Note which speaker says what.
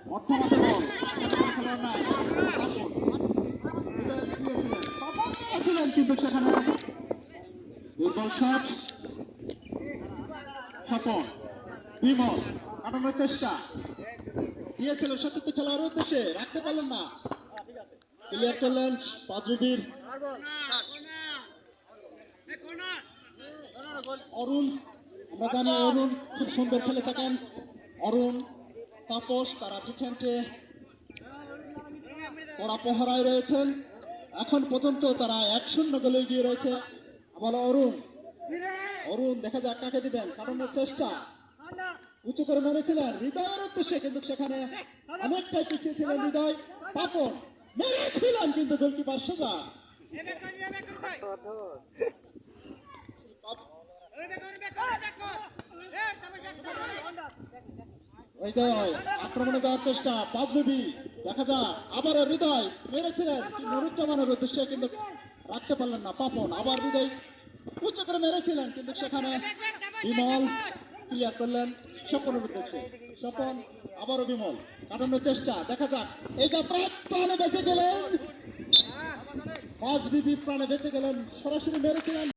Speaker 1: মধ্যমাঠে বল খেলোয়াড় নাই তারপর হৃদয় দিয়েছিলেন তপন করেছিলেন কিন্তু সেখানে দুর্বল শট স্বপন বিমল কাটানোর চেষ্টা দিয়েছিলেন সতীর্থ খেলোয়াড়ের উদ্দেশ্যে রাখতে পারলেন না ক্লিয়ার করলেন পাঁচবিবির অরুণ আমরা জানি অরুণ খুব সুন্দর খেলে থাকেন অরুণ তাপস তারা ডিফেন্সে কড়া পহরায় রয়েছেন এখন পর্যন্ত তারা 1-0 গোলে এগিয়ে রয়েছে আবার অরুণ অরুণ দেখা যাক কাকে দিবেন কাটানোর চেষ্টা উঁচু করে মেরেছিলেন হৃদয়ের উদ্দেশ্যে কিন্তু সেখানে অনেকটাই পিছিয়ে ছিলেন হৃদয় পাপন মেরেছিলেন কিন্তু গোলকিপার সোজা হৃদয় আক্রমণে যাওয়ার চেষ্টা পাঁচবিবি দেখা যাক আবার হৃদয় মেরেছিলেন নুরুজ্জামানের উদ্দেশ্যে কিন্তু রাখতে পারলেন না পাপন আবার হৃদয় উচ্চ করে মেরেছিলেন কিন্তু সেখানে বিমল ক্লিয়ার করলেন স্বপনের উদ্দেশ্যে স্বপন আবারও বিমল কাটানোর চেষ্টা দেখা যাক এই যাত্রা প্রাণে বেঁচে গেলেন পাঁচবিবি প্রাণে বেঁচে গেলেন সরাসরি মেরেছিলেন